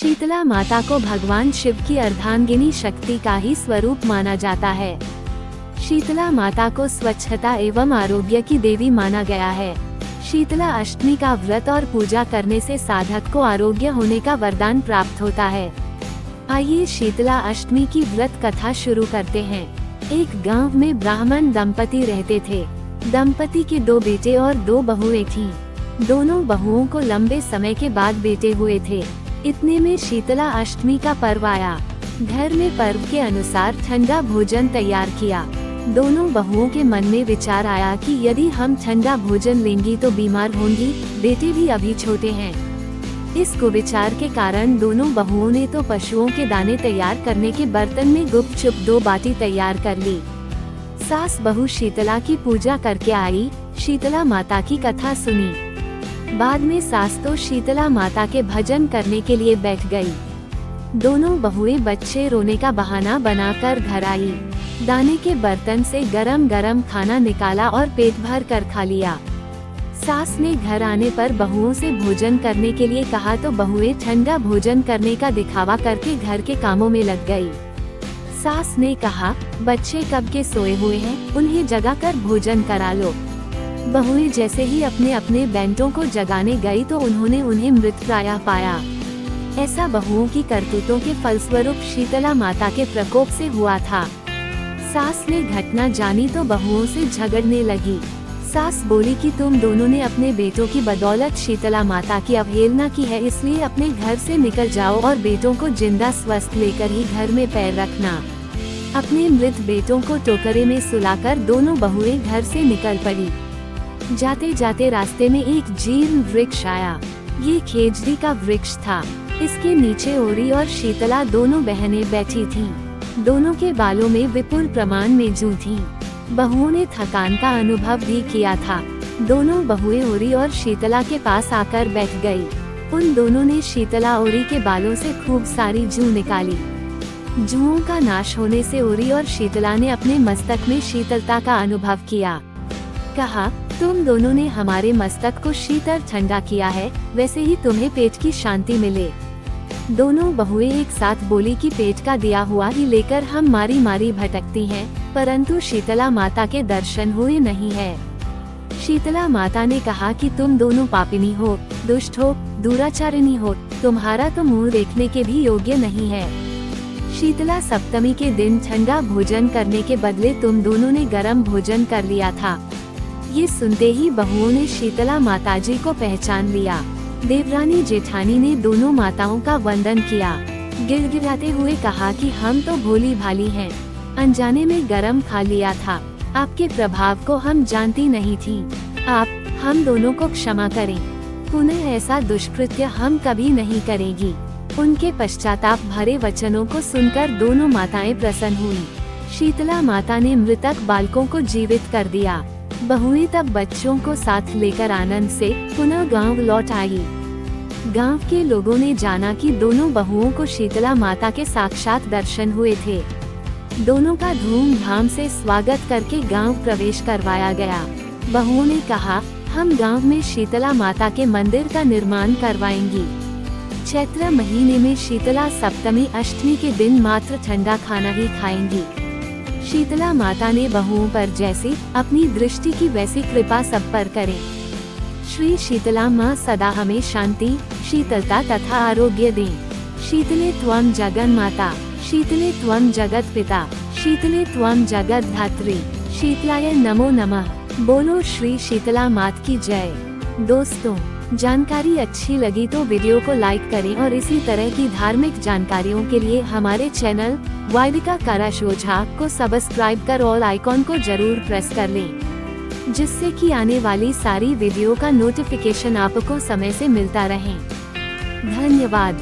शीतला माता को भगवान शिव की अर्धांगिनी शक्ति का ही स्वरूप माना जाता है। शीतला माता को स्वच्छता एवं आरोग्य की देवी माना गया है। शीतला अष्टमी का व्रत और पूजा करने से साधक को आरोग्य होने का वरदान प्राप्त होता है। आइए शीतला अष्टमी की व्रत कथा शुरू करते हैं। एक गांव में ब्राह्मण दंपति रहते थे। दंपति के 2 बेटे और 2 बहुएं थीं। दोनों बहुओं को लंबे समय के बाद बेटे हुए थे। इतने में शीतला अष्टमी का पर्व आया। घर में पर्व के अनुसार ठंडा भोजन तैयार किया। दोनों बहुओं के मन में विचार आया कि यदि हम ठंडा भोजन लेंगी तो बीमार होंगी, बेटे भी अभी छोटे हैं। इस कुविचार के कारण दोनों बहुओं ने तो पशुओं के दाने तैयार करने के बर्तन में गुपचुप 2 बाटी तैयार कर ली। सास बहू शीतला की पूजा करके आई, शीतला माता की कथा सुनी। बाद में सास तो शीतला माता के भजन करने के लिए बैठ गई। दोनों बहुएं बच्चे रोने का बहाना बनाकर घर आई। दाने के बर्तन से गरम गरम खाना निकाला और पेट भर कर खा लिया। सास ने घर आने पर बहुओं से भोजन करने के लिए कहा तो बहुएं ठंडा भोजन करने का दिखावा करके घर के कामों में लग गई। सास ने कहा, बच्चे कब के सोए हुए हैं, उन्हें जगाकर भोजन करा लो। बहुएं जैसे ही अपने अपने बेटों को जगाने गई तो उन्होंने उन्हें मृतप्राय पाया। ऐसा बहुओं की करतूतों के फलस्वरूप शीतला माता के प्रकोप से हुआ था। सास ने घटना जानी तो बहुओं से झगड़ने लगी। सास बोली कि तुम दोनों ने अपने बेटों की बदौलत शीतला माता की अवहेलना की है, इसलिए अपने घर से निकल जाओ और बेटों को जिंदा स्वस्थ लेकर ही घर में पैर रखना। अपने मृत बेटों को टोकरे में सुलाकर दोनों बहुएं घर से निकल पड़ी। जाते जाते रास्ते में एक जीर्ण वृक्ष आया। ये खेजड़ी का वृक्ष था। इसके नीचे ओरी और शीतला दोनों बहनें बैठी थीं। दोनों के बालों में विपुल प्रमाण में जूं थी। बहुओं ने थकान का अनुभव भी किया था। दोनों बहुएं ओरी और शीतला के पास आकर बैठ गई। उन दोनों ने शीतला ओरी के बालों से खूब सारी जूं निकाली। जूओं का नाश होने से ओरी और शीतला ने अपने मस्तक में शीतलता का अनुभव किया। कहा, तुम दोनों ने हमारे मस्तक को शीतल ठंडा किया है, वैसे ही तुम्हें पेट की शांति मिले। दोनों बहुएं एक साथ बोली कि पेट का दिया हुआ ही लेकर हम मारी मारी भटकती हैं, परंतु शीतला माता के दर्शन हुए नहीं है। शीतला माता ने कहा कि तुम दोनों पापिनी हो, दुष्ट हो, दुराचारिणी हो, तुम्हारा तो मुंह देखने के भी योग्य नहीं है। शीतला सप्तमी के दिन ठंडा भोजन करने के बदले तुम दोनों ने गरम भोजन कर लिया था। ये सुनते ही बहुओं ने शीतला माताजी को पहचान लिया। देवरानी जेठानी ने दोनों माताओं का वंदन किया। गिड़गिड़ाते हुए कहा कि हम तो भोली भाली हैं, अनजाने में गरम खा लिया था। आपके प्रभाव को हम जानती नहीं थी। आप हम दोनों को क्षमा करें। पुनः ऐसा दुष्कृत्य हम कभी नहीं करेगी। उनके पश्चाताप भरे वचनों को सुनकर दोनों माताएं प्रसन्न हुई। शीतला माता ने मृतक बालकों को जीवित कर दिया। बहुएं तब बच्चों को साथ लेकर आनंद से पुनः गांव लौट आई। गांव के लोगों ने जाना कि दोनों बहुओं को शीतला माता के साक्षात दर्शन हुए थे। दोनों का धूमधाम से स्वागत करके गांव प्रवेश करवाया गया। बहुओं ने कहा, हम गांव में शीतला माता के मंदिर का निर्माण करवाएंगी। चैत्र महीने में शीतला सप्तमी अष्टमी के दिन मात्र ठंडा खाना ही खाएंगी। शीतला माता ने बहुओं पर जैसी अपनी दृष्टि की वैसी कृपा सब पर करे। श्री शीतला माँ सदा हमें शांति, शीतलता तथा आरोग्य दें। शीतले त्वं जगन माता, शीतले त्वं जगत पिता, शीतले त्वं जगत धात्री, शीतलाय नमो नमः। बोलो श्री शीतला मात की जय। दोस्तों, जानकारी अच्छी लगी तो वीडियो को लाइक करें और इसी तरह की धार्मिक जानकारियों के लिए हमारे चैनल वाइदिका कराशोझा को सब्सक्राइब कर ऑल आइकॉन को जरूर प्रेस कर लें, जिससे कि आने वाली सारी वीडियो का नोटिफिकेशन आपको समय से मिलता रहे। धन्यवाद।